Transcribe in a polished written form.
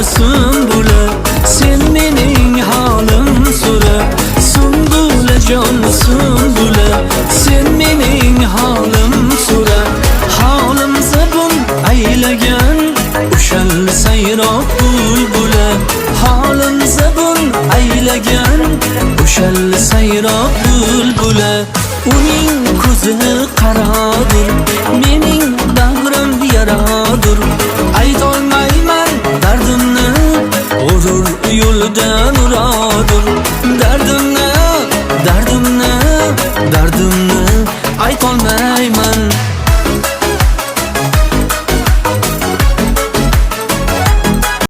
sumbula, sen mening holim so'ra. Sumbula jon sumbula, sen mening holim so'ra. Holim zabun aylagan o'shal sayroq bulbula. Holim zabun aylagan o'shal sayroq bulbula. Uning ko'zi qaradir, mening bag'rim yaradir. Aytolmayman dardimni, g'urur yo'lidan urar.